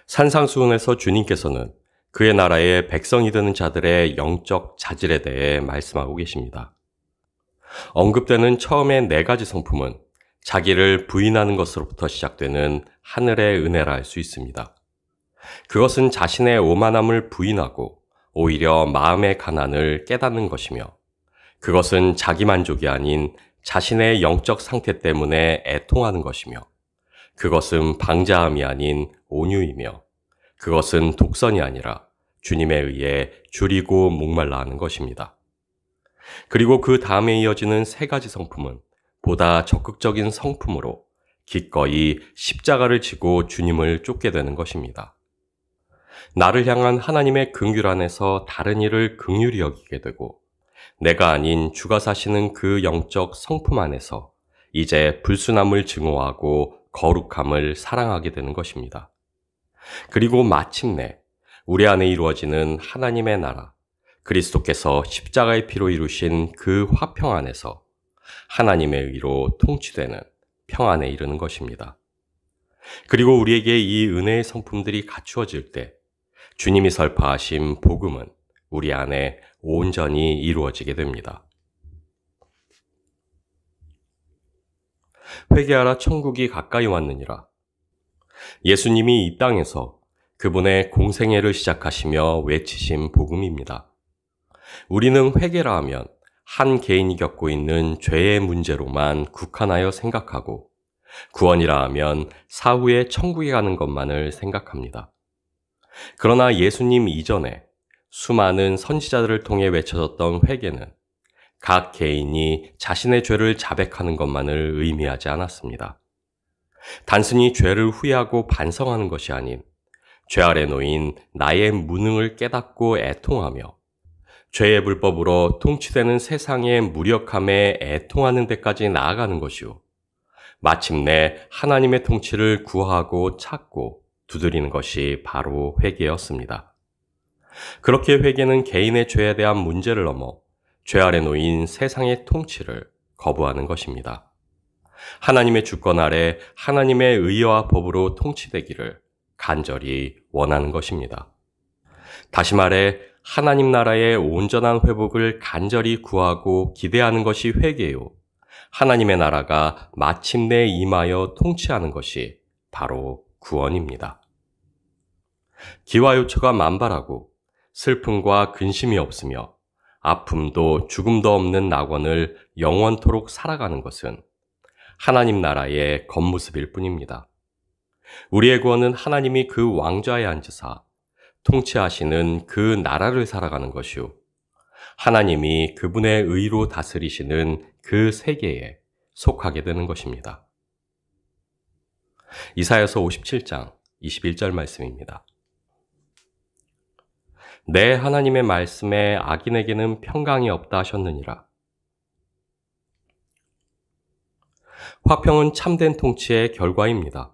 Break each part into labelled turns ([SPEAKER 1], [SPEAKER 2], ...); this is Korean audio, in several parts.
[SPEAKER 1] 산상수훈에서 주님께서는 그의 나라의 백성이 되는 자들의 영적 자질에 대해 말씀하고 계십니다. 언급되는 처음의 네 가지 성품은 자기를 부인하는 것으로부터 시작되는 하늘의 은혜라 할 수 있습니다. 그것은 자신의 오만함을 부인하고 오히려 마음의 가난을 깨닫는 것이며, 그것은 자기 만족이 아닌 자신의 영적 상태 때문에 애통하는 것이며, 그것은 방자함이 아닌 온유이며, 그것은 독선이 아니라 주님에 의해 줄이고 목말라 하는 것입니다. 그리고 그 다음에 이어지는 세 가지 성품은 보다 적극적인 성품으로 기꺼이 십자가를 지고 주님을 쫓게 되는 것입니다. 나를 향한 하나님의 긍휼 안에서 다른 이를 긍휼히 여기게 되고, 내가 아닌 주가 사시는 그 영적 성품 안에서 이제 불순함을 증오하고 거룩함을 사랑하게 되는 것입니다. 그리고 마침내 우리 안에 이루어지는 하나님의 나라, 그리스도께서 십자가의 피로 이루신 그 화평 안에서 하나님의 의로 통치되는 평안에 이르는 것입니다. 그리고 우리에게 이 은혜의 성품들이 갖추어질 때 주님이 설파하신 복음은 우리 안에 온전히 이루어지게 됩니다. 회개하라, 천국이 가까이 왔느니라. 예수님이 이 땅에서 그분의 공생애를 시작하시며 외치신 복음입니다. 우리는 회개라 하면 한 개인이 겪고 있는 죄의 문제로만 국한하여 생각하고, 구원이라 하면 사후에 천국에 가는 것만을 생각합니다. 그러나 예수님 이전에 수많은 선지자들을 통해 외쳐졌던 회개는 각 개인이 자신의 죄를 자백하는 것만을 의미하지 않았습니다. 단순히 죄를 후회하고 반성하는 것이 아닌 죄 아래 놓인 나의 무능을 깨닫고 애통하며 죄의 불법으로 통치되는 세상의 무력함에 애통하는 데까지 나아가는 것이요, 마침내 하나님의 통치를 구하고 찾고 두드리는 것이 바로 회개였습니다. 그렇게 회개는 개인의 죄에 대한 문제를 넘어 죄 아래 놓인 세상의 통치를 거부하는 것입니다. 하나님의 주권 아래 하나님의 의와 법으로 통치되기를 간절히 원하는 것입니다. 다시 말해 하나님 나라의 온전한 회복을 간절히 구하고 기대하는 것이 회개요, 하나님의 나라가 마침내 임하여 통치하는 것이 바로 구원입니다. 기와요초가 만발하고 슬픔과 근심이 없으며 아픔도 죽음도 없는 낙원을 영원토록 살아가는 것은 하나님 나라의 겉모습일 뿐입니다. 우리의 구원은 하나님이 그 왕좌에 앉으사 통치하시는 그 나라를 살아가는 것이요, 하나님이 그분의 의로 다스리시는 그 세계에 속하게 되는 것입니다. 이사야서 57장 21절 말씀입니다. 내 하나님의 말씀에 악인에게는 평강이 없다 하셨느니라. 화평은 참된 통치의 결과입니다.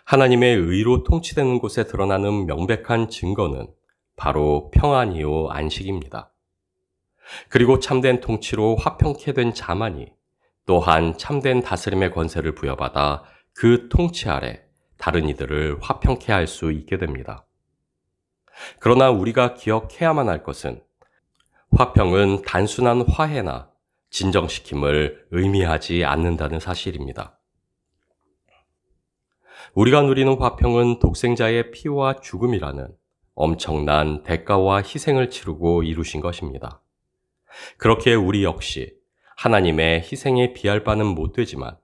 [SPEAKER 1] 하나님의 의로 통치되는 곳에 드러나는 명백한 증거는 바로 평안이요 안식입니다. 그리고 참된 통치로 화평케 된 자만이 또한 참된 다스림의 권세를 부여받아 그 통치 아래 다른 이들을 화평케 할 수 있게 됩니다. 그러나 우리가 기억해야만 할 것은 화평은 단순한 화해나 진정시킴을 의미하지 않는다는 사실입니다. 우리가 누리는 화평은 독생자의 피와 죽음이라는 엄청난 대가와 희생을 치르고 이루신 것입니다. 그렇게 우리 역시 하나님의 희생에 비할 바는 못 되지만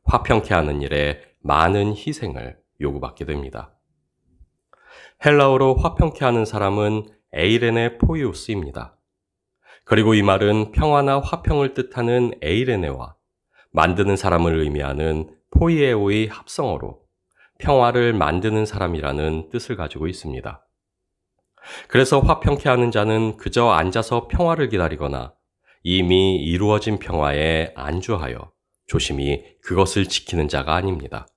[SPEAKER 1] 화평케 하는 일에 많은 희생을 요구받게 됩니다. 헬라어로 화평케 하는 사람은 에이레네 포이오스입니다. 그리고 이 말은 평화나 화평을 뜻하는 에이레네와 만드는 사람을 의미하는 포이에오의 합성어로 평화를 만드는 사람이라는 뜻을 가지고 있습니다. 그래서 화평케 하는 자는 그저 앉아서 평화를 기다리거나 이미 이루어진 평화에 안주하여 조심히 그것을 지키는 자가 아닙니다.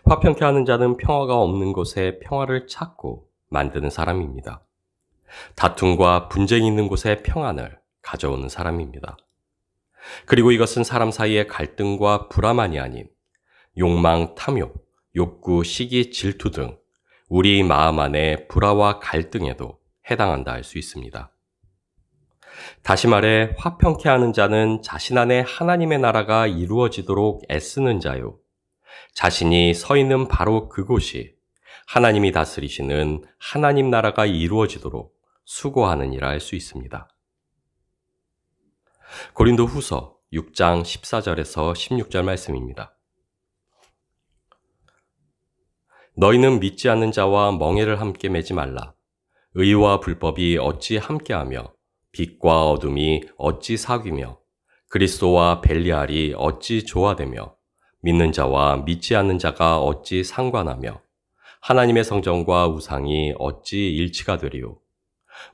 [SPEAKER 1] 화평케 하는 자는 평화가 없는 곳에 평화를 찾고 만드는 사람입니다. 다툼과 분쟁이 있는 곳에 평안을 가져오는 사람입니다. 그리고 이것은 사람 사이의 갈등과 불화만이 아닌 욕망, 탐욕, 욕구, 시기, 질투 등 우리 마음 안의 불화와 갈등에도 해당한다 할 수 있습니다. 다시 말해 화평케 하는 자는 자신 안에 하나님의 나라가 이루어지도록 애쓰는 자요. 자신이 서 있는 바로 그곳이 하나님이 다스리시는 하나님 나라가 이루어지도록 수고하는 이라 할 수 있습니다. 고린도 후서 6장 14절에서 16절 말씀입니다. 너희는 믿지 않는 자와 멍에를 함께 매지 말라. 의와 불법이 어찌 함께하며 빛과 어둠이 어찌 사귀며 그리스도와 벨리알이 어찌 조화되며 믿는 자와 믿지 않는 자가 어찌 상관하며 하나님의 성전과 우상이 어찌 일치가 되리요.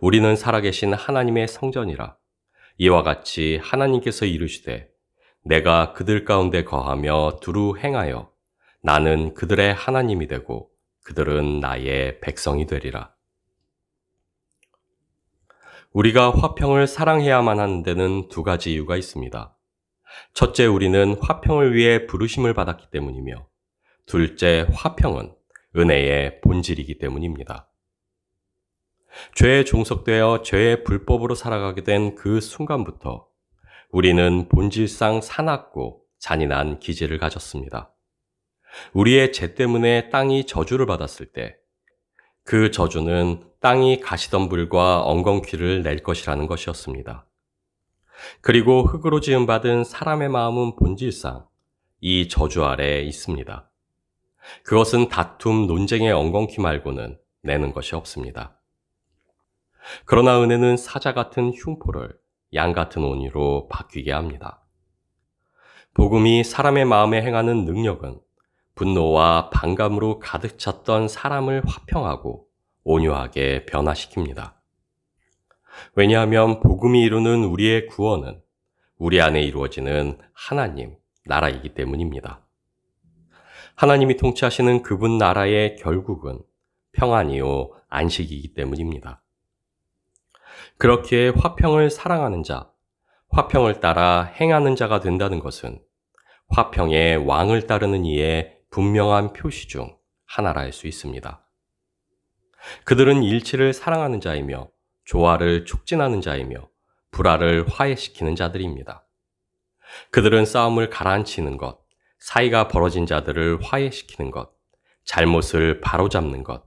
[SPEAKER 1] 우리는 살아계신 하나님의 성전이라. 이와 같이 하나님께서 이르시되 내가 그들 가운데 거하며 두루 행하여 나는 그들의 하나님이 되고 그들은 나의 백성이 되리라. 우리가 화평을 사랑해야만 하는 데는 두 가지 이유가 있습니다. 첫째, 우리는 화평을 위해 부르심을 받았기 때문이며, 둘째, 화평은 은혜의 본질이기 때문입니다. 죄에 종속되어 죄의 불법으로 살아가게 된 그 순간부터 우리는 본질상 사납고 잔인한 기질을 가졌습니다. 우리의 죄 때문에 땅이 저주를 받았을 때 그 저주는 땅이 가시덤불과 엉겅퀴를 낼 것이라는 것이었습니다. 그리고 흙으로 지음받은 사람의 마음은 본질상 이 저주 아래에 있습니다. 그것은 다툼, 논쟁의 엉겅퀴 말고는 내는 것이 없습니다. 그러나 은혜는 사자 같은 흉포를 양 같은 온유로 바뀌게 합니다. 복음이 사람의 마음에 행하는 능력은 분노와 반감으로 가득 찼던 사람을 화평하고 온유하게 변화시킵니다. 왜냐하면 복음이 이루는 우리의 구원은 우리 안에 이루어지는 하나님, 나라이기 때문입니다. 하나님이 통치하시는 그분 나라의 결국은 평안이요, 안식이기 때문입니다. 그렇기에 화평을 사랑하는 자, 화평을 따라 행하는 자가 된다는 것은 화평의 왕을 따르는 이의 분명한 표시 중 하나라 할 수 있습니다. 그들은 일치를 사랑하는 자이며 조화를 촉진하는 자이며 불화를 화해시키는 자들입니다. 그들은 싸움을 가라앉히는 것, 사이가 벌어진 자들을 화해시키는 것, 잘못을 바로잡는 것,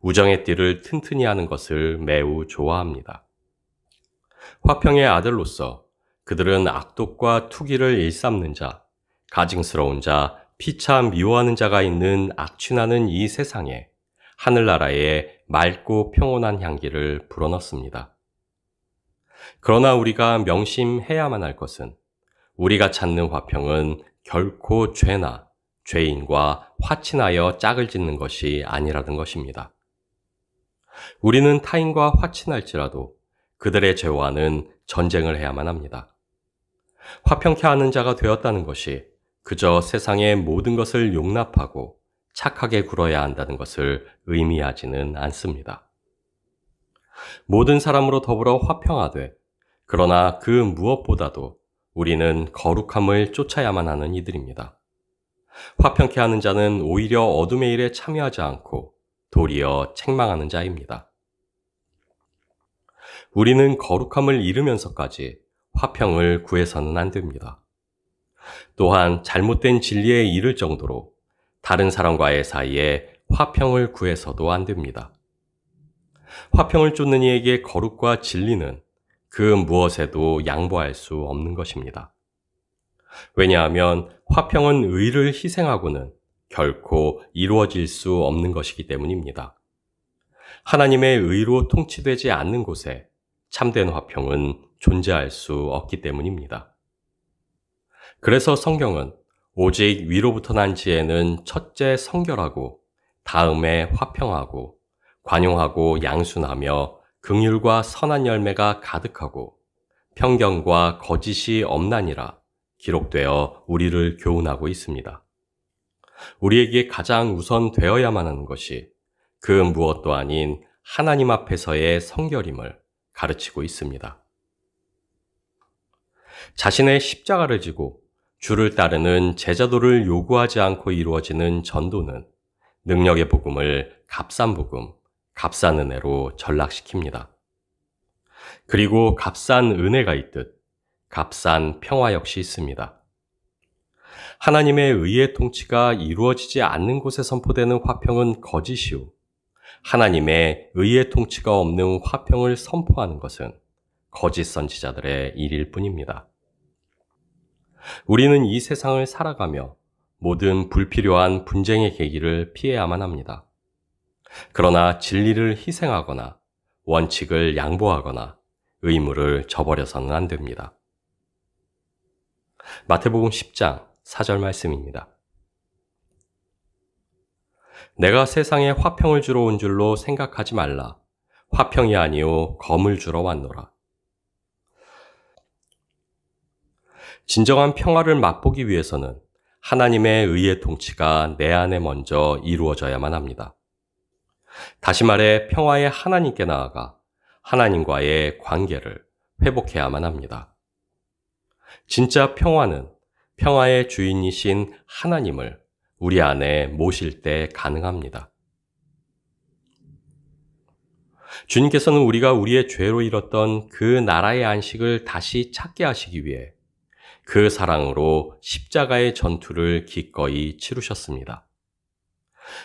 [SPEAKER 1] 우정의 띠를 튼튼히 하는 것을 매우 좋아합니다. 화평의 아들로서 그들은 악독과 투기를 일삼는 자, 가증스러운 자, 피차 미워하는 자가 있는 악취나는 이 세상에 하늘나라의 맑고 평온한 향기를 불어넣습니다. 그러나 우리가 명심해야만 할 것은 우리가 찾는 화평은 결코 죄나 죄인과 화친하여 짝을 짓는 것이 아니라는 것입니다. 우리는 타인과 화친할지라도 그들의 죄와는 전쟁을 해야만 합니다. 화평케 하는 자가 되었다는 것이 그저 세상의 모든 것을 용납하고 착하게 굴어야 한다는 것을 의미하지는 않습니다. 모든 사람으로 더불어 화평하되 그러나 그 무엇보다도 우리는 거룩함을 쫓아야만 하는 이들입니다. 화평케 하는 자는 오히려 어둠의 일에 참여하지 않고 도리어 책망하는 자입니다. 우리는 거룩함을 잃으면서까지 화평을 구해서는 안 됩니다. 또한 잘못된 진리에 이를 정도로 다른 사람과의 사이에 화평을 구해서도 안 됩니다. 화평을 쫓는 이에게 거룩과 진리는 그 무엇에도 양보할 수 없는 것입니다. 왜냐하면 화평은 의를 희생하고는 결코 이루어질 수 없는 것이기 때문입니다. 하나님의 의로 통치되지 않는 곳에 참된 화평은 존재할 수 없기 때문입니다. 그래서 성경은 오직 위로부터 난 지혜는 첫째 성결하고 다음에 화평하고 관용하고 양순하며 긍휼과 선한 열매가 가득하고 편견과 거짓이 없나니라 기록되어 우리를 교훈하고 있습니다. 우리에게 가장 우선 되어야만 하는 것이 그 무엇도 아닌 하나님 앞에서의 성결임을 가르치고 있습니다. 자신의 십자가를 지고 주를 따르는 제자도를 요구하지 않고 이루어지는 전도는 능력의 복음을 값싼 복음, 값싼 은혜로 전락시킵니다. 그리고 값싼 은혜가 있듯 값싼 평화 역시 있습니다. 하나님의 의의 통치가 이루어지지 않는 곳에 선포되는 화평은 거짓이요. 하나님의 의의 통치가 없는 화평을 선포하는 것은 거짓 선지자들의 일일 뿐입니다. 우리는 이 세상을 살아가며 모든 불필요한 분쟁의 계기를 피해야만 합니다. 그러나 진리를 희생하거나 원칙을 양보하거나 의무를 저버려서는 안 됩니다. 마태복음 10장 4절 말씀입니다. 내가 세상에 화평을 주러 온 줄로 생각하지 말라. 화평이 아니요 검을 주러 왔노라. 진정한 평화를 맛보기 위해서는 하나님의 의의 통치가 내 안에 먼저 이루어져야만 합니다. 다시 말해 평화의 하나님께 나아가 하나님과의 관계를 회복해야만 합니다. 진짜 평화는 평화의 주인이신 하나님을 우리 안에 모실 때 가능합니다. 주님께서는 우리가 우리의 죄로 잃었던 그 나라의 안식을 다시 찾게 하시기 위해 그 사랑으로 십자가의 전투를 기꺼이 치르셨습니다.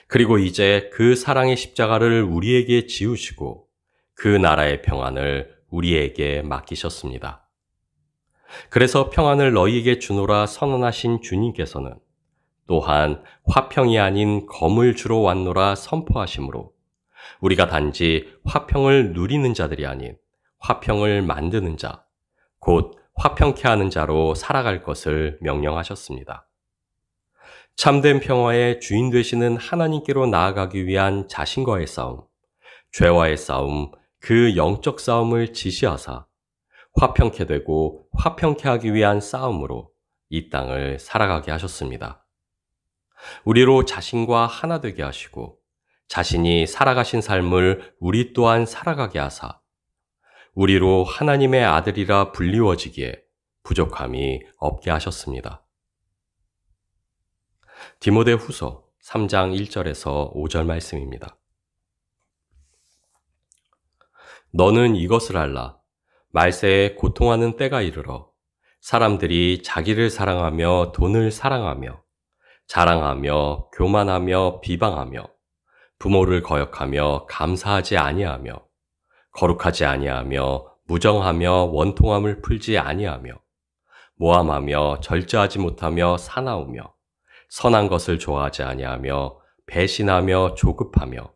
[SPEAKER 1] 그리고 이제 그 사랑의 십자가를 우리에게 지우시고 그 나라의 평안을 우리에게 맡기셨습니다. 그래서 평안을 너희에게 주노라 선언하신 주님께서는 또한 화평이 아닌 검을 주러 왔노라 선포하심으로 우리가 단지 화평을 누리는 자들이 아닌 화평을 만드는 자, 곧 화평케 하는 자로 살아갈 것을 명령하셨습니다. 참된 평화의 주인 되시는 하나님께로 나아가기 위한 자신과의 싸움, 죄와의 싸움, 그 영적 싸움을 지시하사 화평케 되고 화평케 하기 위한 싸움으로 이 땅을 살아가게 하셨습니다. 우리로 자신과 하나 되게 하시고 자신이 살아가신 삶을 우리 또한 살아가게 하사 우리로 하나님의 아들이라 불리워지기에 부족함이 없게 하셨습니다. 디모데 후서 3장 1절에서 5절 말씀입니다. 너는 이것을 알라. 말세에 고통하는 때가 이르러 사람들이 자기를 사랑하며 돈을 사랑하며 자랑하며 교만하며 비방하며 부모를 거역하며 감사하지 아니하며 거룩하지 아니하며 무정하며 원통함을 풀지 아니하며 모함하며 절제하지 못하며 사나우며 선한 것을 좋아하지 아니하며 배신하며 조급하며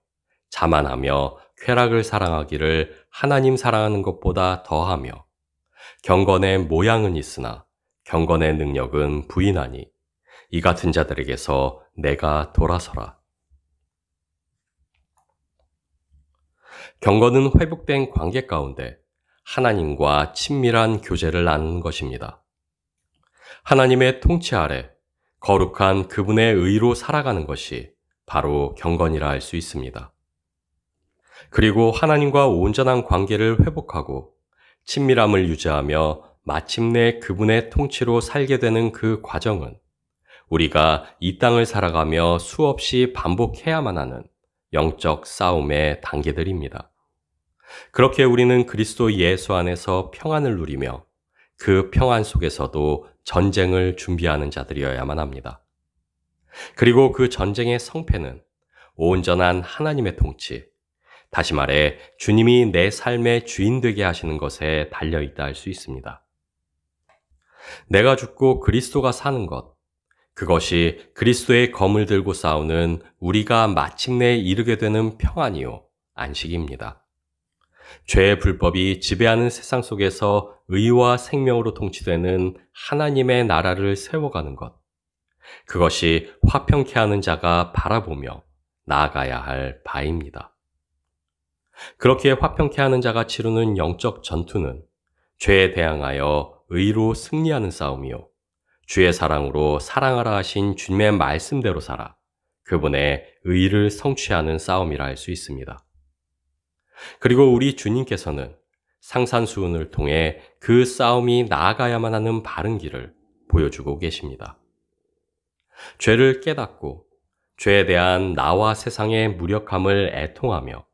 [SPEAKER 1] 자만하며 쾌락을 사랑하기를 하나님 사랑하는 것보다 더하며 경건의 모양은 있으나 경건의 능력은 부인하니 이 같은 자들에게서 내가 돌아서라. 경건은 회복된 관계 가운데 하나님과 친밀한 교제를 나누는 것입니다. 하나님의 통치 아래 거룩한 그분의 의로 살아가는 것이 바로 경건이라 할 수 있습니다. 그리고 하나님과 온전한 관계를 회복하고 친밀함을 유지하며 마침내 그분의 통치로 살게 되는 그 과정은 우리가 이 땅을 살아가며 수없이 반복해야만 하는 영적 싸움의 단계들입니다. 그렇게 우리는 그리스도 예수 안에서 평안을 누리며 그 평안 속에서도 전쟁을 준비하는 자들이어야만 합니다. 그리고 그 전쟁의 성패는 온전한 하나님의 통치, 다시 말해 주님이 내 삶의 주인 되게 하시는 것에 달려있다 할 수 있습니다. 내가 죽고 그리스도가 사는 것, 그것이 그리스도의 검을 들고 싸우는 우리가 마침내 이르게 되는 평안이요, 안식입니다. 죄의 불법이 지배하는 세상 속에서 의와 생명으로 통치되는 하나님의 나라를 세워가는 것, 그것이 화평케 하는 자가 바라보며 나아가야 할 바입니다. 그렇게 화평케 하는 자가 치르는 영적 전투는 죄에 대항하여 의로 승리하는 싸움이요, 주의 사랑으로 사랑하라 하신 주님의 말씀대로 살아 그분의 의를 성취하는 싸움이라 할 수 있습니다. 그리고 우리 주님께서는 상산수훈을 통해 그 싸움이 나아가야만 하는 바른 길을 보여주고 계십니다. 죄를 깨닫고 죄에 대한 나와 세상의 무력함을 애통하며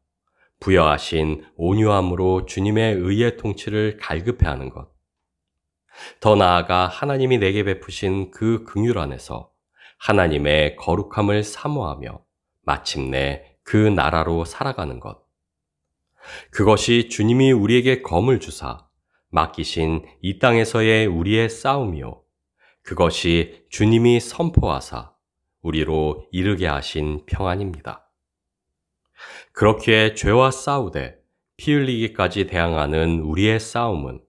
[SPEAKER 1] 부여하신 온유함으로 주님의 의의 통치를 갈급해하는 것. 더 나아가 하나님이 내게 베푸신 그 긍휼 안에서 하나님의 거룩함을 사모하며 마침내 그 나라로 살아가는 것. 그것이 주님이 우리에게 검을 주사 맡기신 이 땅에서의 우리의 싸움이요. 그것이 주님이 선포하사 우리로 이르게 하신 평안입니다. 그렇기에 죄와 싸우되 피 흘리기까지 대항하는 우리의 싸움은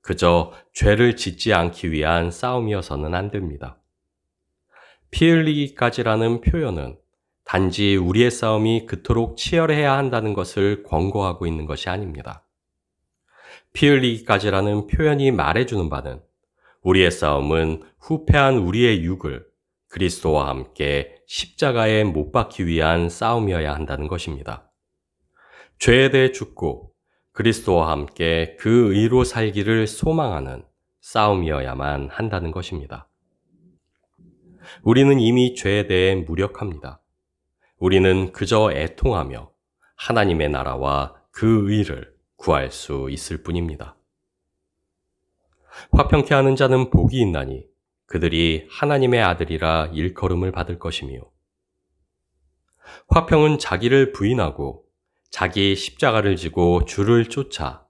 [SPEAKER 1] 그저 죄를 짓지 않기 위한 싸움이어서는 안 됩니다. 피 흘리기까지라는 표현은 단지 우리의 싸움이 그토록 치열해야 한다는 것을 권고하고 있는 것이 아닙니다. 피 흘리기까지라는 표현이 말해주는 바는 우리의 싸움은 후패한 우리의 육을 그리스도와 함께 십자가에 못 박기 위한 싸움이어야 한다는 것입니다. 죄에 대해 죽고 그리스도와 함께 그 의로 살기를 소망하는 싸움이어야만 한다는 것입니다. 우리는 이미 죄에 대해 무력합니다. 우리는 그저 애통하며 하나님의 나라와 그 의를 구할 수 있을 뿐입니다. 화평케 하는 자는 복이 있나니 그들이 하나님의 아들이라 일컬음을 받을 것이며, 화평은 자기를 부인하고 자기 십자가를 지고 주를 쫓아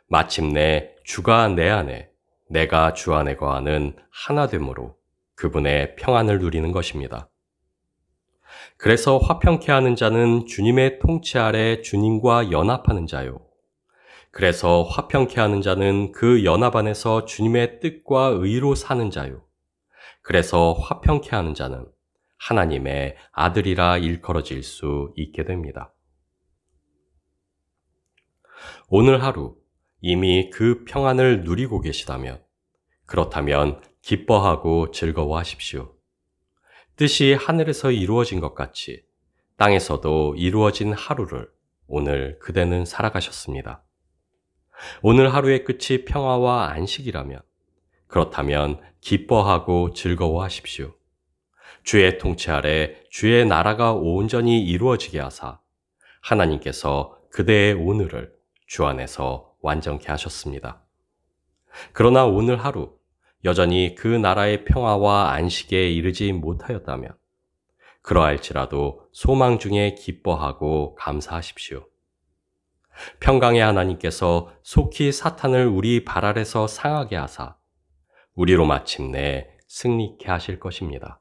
[SPEAKER 1] 마침내 주가 내 안에 내가 주 안에 거하는 하나됨으로 그분의 평안을 누리는 것입니다. 그래서 화평케 하는 자는 주님의 통치 아래 주님과 연합하는 자요. 그래서 화평케 하는 자는 그 연합 안에서 주님의 뜻과 의로 사는 자요. 그래서 화평케 하는 자는 하나님의 아들이라 일컬어질 수 있게 됩니다. 오늘 하루 이미 그 평안을 누리고 계시다면, 그렇다면 기뻐하고 즐거워하십시오. 뜻이 하늘에서 이루어진 것 같이 땅에서도 이루어진 하루를 오늘 그대는 살아가셨습니다. 오늘 하루의 끝이 평화와 안식이라면, 그렇다면 기뻐하고 즐거워하십시오. 주의 통치 아래 주의 나라가 온전히 이루어지게 하사 하나님께서 그대의 오늘을 주 안에서 완전케 하셨습니다. 그러나 오늘 하루 여전히 그 나라의 평화와 안식에 이르지 못하였다면 그러할지라도 소망 중에 기뻐하고 감사하십시오. 평강의 하나님께서 속히 사탄을 우리 발 아래서 상하게 하사 우리로 마침내 승리케 하실 것입니다.